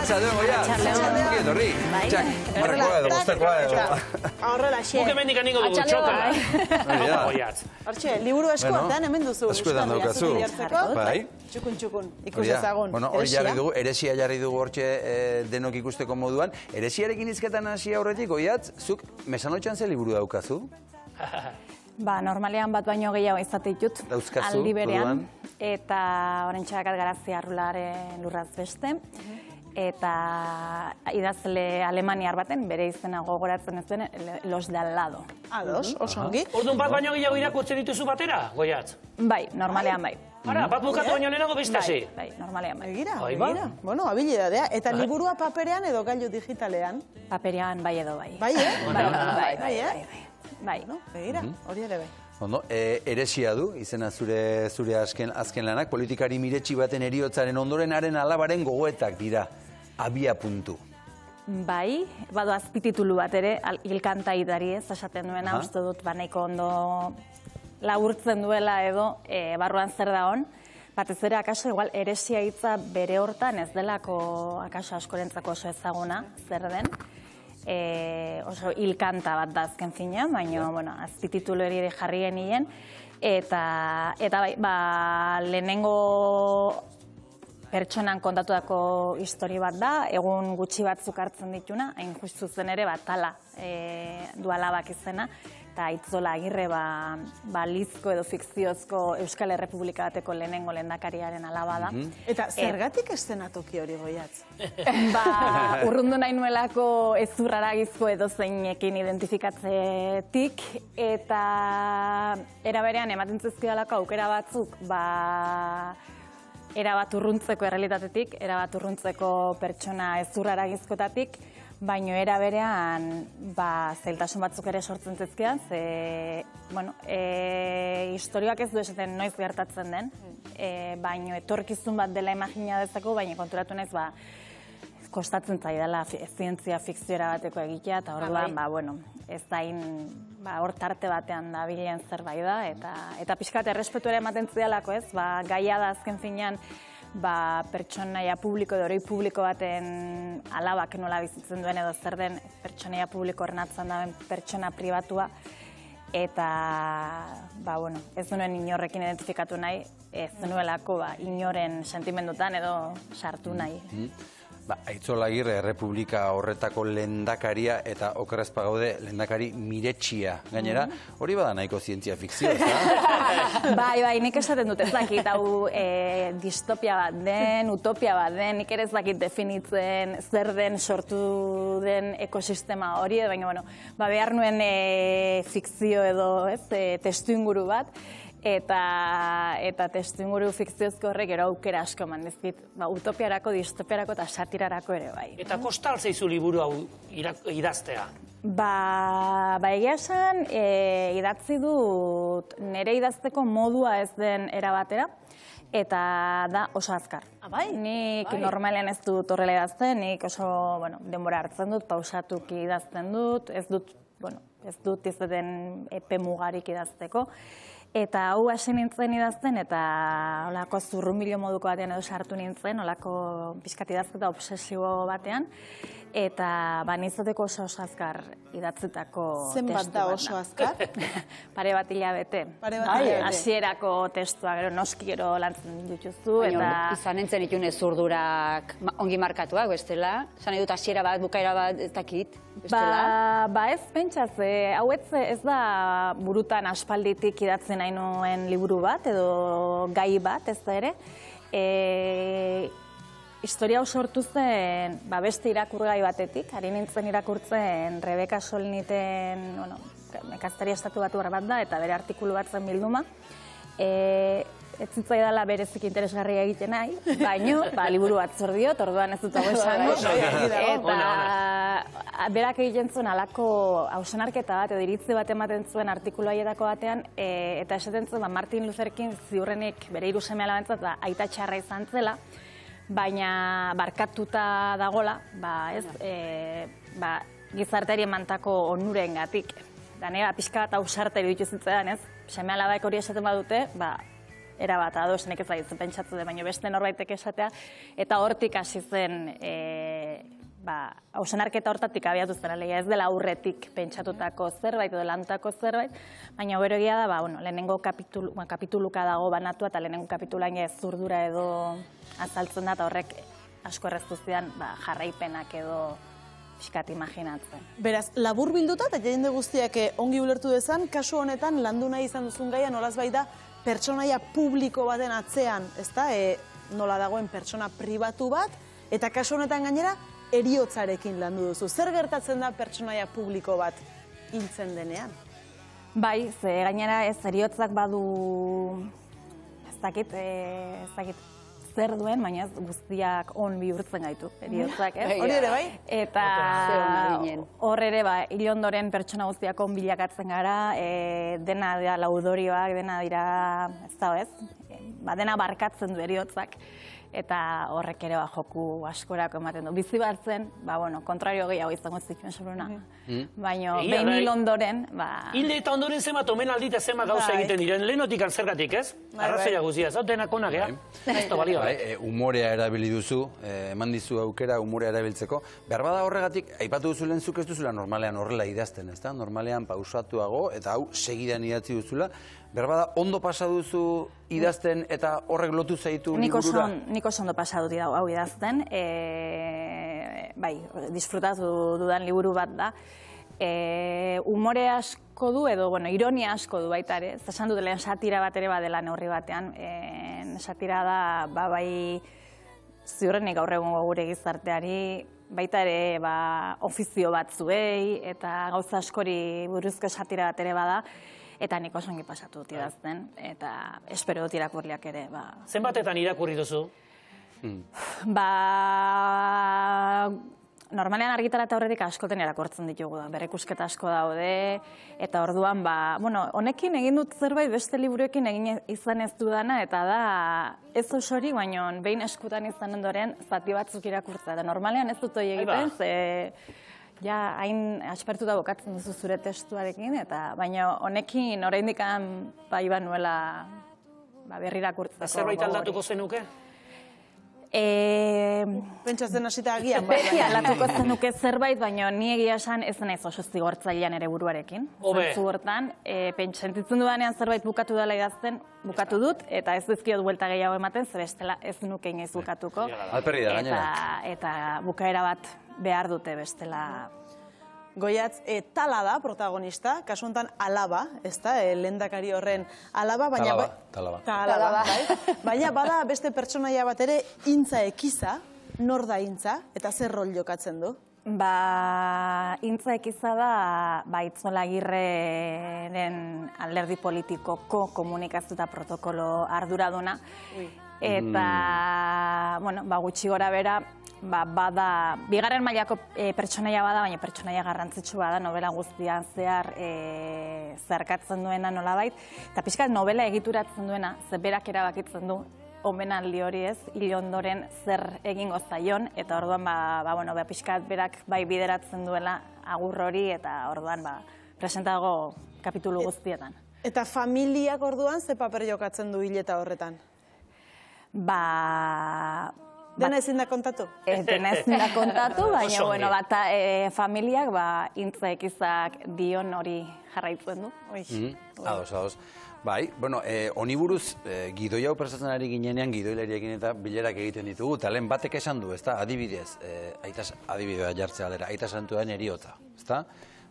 Arratsaldeon, goia. Ongi etorri. Txak, marrakoa edo, bostekoa edo. Horrela, xe. Guk hemendik aningo dugu txotela. Goiatz. Hortxe, liburu eskuetan, hemen duzu. Eskuetan daukazu. Bai. Txukun, ikus ezagun. Bueno, hori jarri dugu, eresia jarri dugu hortxe denok ikusteko moduan. Eresiarekin izketan hasi aurretik, goiatz, zuk mesanotxan ze liburu daukazu? Ba, normalean bat baino gehiago izate ditut, aldi berean, eta orentxeakat garazia arrularen lurraz beste, eta idazle alemaniar baten, bere izena gogoratzen ez den, Los de al lado. Ados, oso ongi. Orduan bat baino gehiago irakurtzen dituzu batera, Goiatz? Bai, normalean bai. Ara, bat bukatu baino lehenago beste. Bai, normalean bai. Begira. Bueno, habilidadea. Eta liburua paperean edo gailu digitalean? Paperean bai edo bai. Bai, Bai. Begira, hori ere bai. Ondo, eresia du, izena zure azken lanak, politikari miretsi baten heriotzaren ondoren haren alabaren gogoetak dira, abia puntu. Bai, badu azpititulu bat ere, hilkanta idari ez, esaten duena, uste dut, nahiko ondo laburtzen duela edo, barruan zer da hon, batez ere, akaso, igual, eresia hitza bere hortan ez delako, akaso, askorentzako oso ezaguna, zer den, oso hilkanta bat da azken finean, baina, bueno, azpititulu ere jarri genien, eta bai, lehenengo pertsonan kontatutako histori bat da, egun gutxi batzuk hartzen dituna, hain justu zen ere, tala du alabak izena, eta Itzola Agirre lizko edo fikziozko Euskal Errepublika bateko lehenengo lehendakariaren alaba da. Eta zergatik eszenatoki hori, Goiatz? Urrundu nahi nuelako ezurraragizko edo zeinekin identifikatzetik, eta eraberean ematen zizkidalako aukera batzuk, erabat urruntzeko errealitatetik, erabat urruntzeko pertsona ezurraragizkotatik, baino era berean zailtasun batzuk ere sortzen zizkidan, historioak ez du esaten noiz gertatzen den, baino etorkizun bat dela imagina dezako, baina konturatu naiz kostatzen zaidala zientzia fikziora bateko egitea, eta orduan, ez da hor tarte batean da bilen zerbait da, eta pixkat errespetu ere ematen zidalako ez, gaia da azken finean, pertsonaia publiko edo oroi publiko baten alabak nola bizitzen duen edo zer den pertsonaia publiko ornatzen dauen pertsona pribatua, eta ez duen inorrekin identifikatu nahi, ez duelako inoren sentimendutan edo sartu nahi. Itzola Agirre Errepublika horretako lehendakaria eta okerrezpa gaude lehendakari miretsia. Gainera, hori bada nahiko zientzia fikzio, ez da? Bai, nik esaten dut ez dakit, hau distopia bat den, utopia bat den, nik ere ez dakit definitzen zer den sortu den ekosistema hori, baina, behar nuen fikzio edo testu inguru bat, eta testu inguru fikziozko horrek ero aukera asko eman dizkit, utopiarako, distopiarako eta satirarako ere bai. Eta kostal zeizu liburu hau idaztea? Egia esan, idatzi dut nire idazteko modua ez den erabatera, eta da oso azkar. Nik normalean ez dut horrela idazten, nik oso denbora hartzen dut, pausatuki idazten dut, ez dut izaten epe mugarik idazteko. Eta hau hasi nintzen idazten, eta olako zurrunbilo moduko batean edo sartu nintzen, olako pixkat idazketa obsesibo batean, eta nizateko oso azkar idatzetako testu bat. Zenbat da oso azkar? Pare bat hilabete. Hasierako testua, gero noski gero lantzen dituzu, eta... Izan entzen itune zurdurak ongi markatuak, bestela? Zan edut hasiera bat, bukaera bat, ez dakit, bestela? Ez, pentsaz, hau ez da burutan aspalditik idatzen nahi nuen liburu bat, edo gai bat, ez da ere. Historia hau sortu zen beste irakurgai batetik, ari nintzen irakurtzen Rebeka Solniten nekaztaria estatu batu bat da, eta bere artikulu bat zen bilduma. Ez zitzaidala berezik interesgarria egiten nahi, baino, liburu bat zor diot, orduan ez dut hau esango. Eta berak egiten zuen alako hausnarketa bat, edo iritzi bat ematen zuen artikulu haietako batean, eta esaten zuen Martin Luther King ziurrenik bere hiru seme alabentzat aita txarra izan zela, baina barkatuta dagola, gizarteari emantako onurengatik. Nire pixka bat hausarte iruditu zitzaidan, ez? Seme alabaek hori esaten badute, erabat ados, nek ez da pentsatzen, baina beste norbaitek esatea, eta hortik hasi zen hausnarketa hortatik abiatu zen, alegia ez dela aurretik pentsatutako zerbait edo lantutako zerbait, baina gero egia da, lehenengo kapituluka dago banatua eta lehenengo kapituluan zurdura edo azaltzen da, eta horrek asko erreztu zidan jarraipenak edo pixkat imaginatzen. Beraz, labur bilduta eta jende guztiak ongi ulertu dezan, kasu honetan landu nahi izan duzun gaia nolaz bai da pertsonaia publiko baten atzean, ezta? Nola dagoen pertsona pribatu bat, eta kasu honetan gainera heriotzarekin landu duzu. Zer gertatzen da pertsonaia publiko bat hiltzen denean? Bai, ze gainera ez heriotzak badu ez dakit zer duen, baina guztiak on bihurtzen gaitu, heriotzak, ez? Hori ere bai? Eta hor ere, hil ondoren pertsona guztiak on bilakatzen gara, dena dira laudorioak, dena dira, ez da, ez? Dena barkatzen du heriotzak, eta horrek ere joku askorako ematen du. Bizi batzen, kontrario gehiago izango zituen soruna. Baina, behin hil ondoren, Hilde eta ondoren zemat omenaldi eta zemat gauza egiten diren, lehenotik antzergatik, ez? Arrazoia guzia, ez? Denak onak, ez da balio. Humorea erabili duzu, eman dizu aukera humorea erabiltzeko. Behar bada horregatik, aipatu duzu lehen zuk ez duzula normalean horrela idazten, ez da? Normalean pausatuago eta hau segidan idatzi duzula. Behar bada ondo pasa duzu idazten eta horrek lotu zaitu liburura? Nik oso ondo pasa dut hau idazten. Bai, disfrutatu dudan liburu bat da. Humore asko du edo, ironia asko du baita ere. Esan dut lehen satira bat ere badela neurri batean. Satira da, bai, ziurrenik gaur egungo gure gizarteari, baita ere ofizio batzuei eta gauza askori buruzko satira bat ere bada. Eta nik oso ongi pasatu dut idazten, eta espero dut irakurriak ere. Zenbatetan irakurri duzu? Normalean argitarata horretik askoten irakurtzen ditugu da, berrikusketa asko daude, eta orduan, honekin egin dut zerbait beste liburuekin egin izan ez dudana, eta da ez osori, baina behin eskutan izan ondoren zati batzuk irakurtza. Normalean ez dut hori egiten, ja, hain aspertuta bokatzen duzu zure testuarekin, baina honekin oraindik nuela berrirakurtzeko. Zerbait aldatuko zenuke? Pentsatzen hasita agian. Beti aldatuko zenuke zerbait, baina ni egia esan ez naiz oso zigortzailean ere buruarekin. Zentzu hortan, sentitzen dudanean zerbait bukatu dela idazten, bukatu dut, eta ez dizkiot buelta gehiago ematen, zer bestela ez nuke inoiz bukatuko. Alperri da, gainera. Eta bukaera bat behar dute bestela. Goiatz, Tala da protagonista, kasu honetan Alaba, ez da, lehendakari horren Alaba, baina... Talaba. Baina bada beste pertsonaia bat ere, Intza Ekiza, nor da Intza, eta zer rol jokatzen du? Intza Ekiza da, Itzola Agirreren alderdi politikoko komunikazio eta protokolo arduraduna. Eta, gutxi gora bera, bada, bigarren mailako pertsonaia bada, baina pertsonaia garrantzitsu bada, novela guztian zehar zeharkatzen duena nolabait, eta pixkat novela egituratzen duena, ze berak erabakitzen du, omenaldi hori ez, hil ondoren zer egingo zaion, eta orduan, pixkat berak bai bideratzen duela agur hori, eta orduan, presentago kapitulu guztietan. Eta familiak orduan ze paper jokatzen du hileta horretan? Dena ezin da kontatu? Dena ezin da kontatu, baina familiak Intza Ekizak dion hori jarraitzen du. Ados. Bai, honi buruz, gidoi hau prestatzen ari ginenean, gidoilariekin eta bilerak egiten ditugu, eta lehen batek esan du, ezta, adibidez, adibidea jartzea aldera, aita santuaren heriotza, ezta?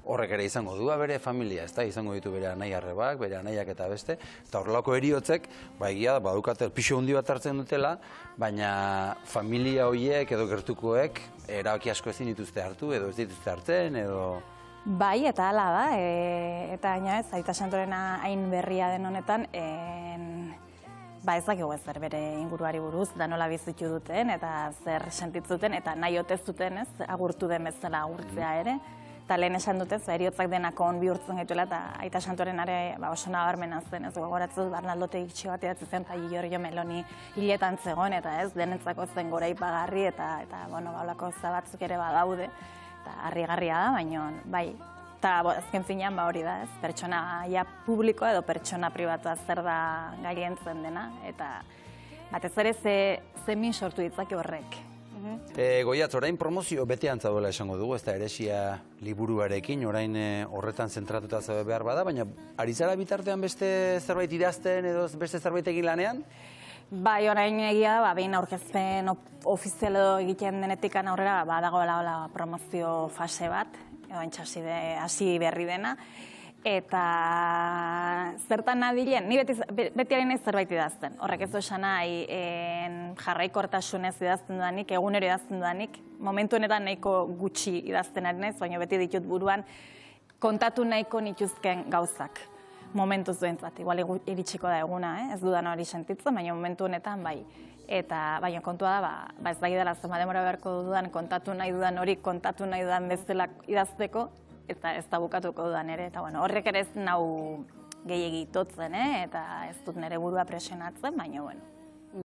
Horrek ere izango du bere familia, ezta? Izango ditu bere anai arrebak, bere anaiak eta beste, eta horrelako heriotzek, egia da, badukate pixo hundi bat hartzen dutela, baina familia horiek edo gertukoek erabaki asko ezin dituzte hartu, edo ez dituzte hartzen, edo... Bai, eta hala da, eta gaina ez, aita santorena hain berria den honetan, ez dakigu zer bere inguruari buruz, da nola bizitu duten, eta zer sentitzuten, eta nahi otez duten, ez, agurtu den bezala agurtzea ere. Eta lehen esan dutez, heriotzak denako on bihurtzen gaituela, eta aita santorenare oso nabarmena zen, ez gogoratzen dut Arnaldote itxi bat idatzi zen, eta Giorgio Meloni hiletan zegoen, eta ez, denentzako zen gora ipagarri, eta holako zabatzuk ere badaude, eta harrigarria da, baina bai, eta azken finean hori da, ez, pertsona publikoa edo pertsona pribatua zer da gailentzen dena, eta batez ere ze min sortu ditzake horrek. Goiatz, orain promozio betean zaudela esango dugu, ez da Heresia liburuarekin, orain horretan zentratuta zaude behar bada, baina ari zara bitartean beste zerbait idazten edo beste zerbait egin lanean? Bai, orain egia da, behin aurkezpen ofizialo egiten denetikan aurrera, dagoela promozio fase bat, edo hasi berri dena, eta zertan nadilen, ni beti ari naiz zerbait idazten. Horrek ez du esan nahi jarraikortasunez idazten dudanik, egunero idazten dudanik, momentu honetan nahiko gutxi idazten ari naiz, baina beti ditut buruan kontatu nahiko nituzken gauzak. Momentuz duentzat, igual iritsiko da eguna, ez dudan hori sentitzen, baina momentu honetan bai. Eta baina kontua da, ez da idala zema demora beharko dudan, kontatu nahi dudan hori, kontatu nahi dudan bezala idazteko, eta ez da bukatuko dudan ere. Eta horrek ere ez nau gehiegi itotzen, eta ez dut nire burua presionatzen, baina bueno.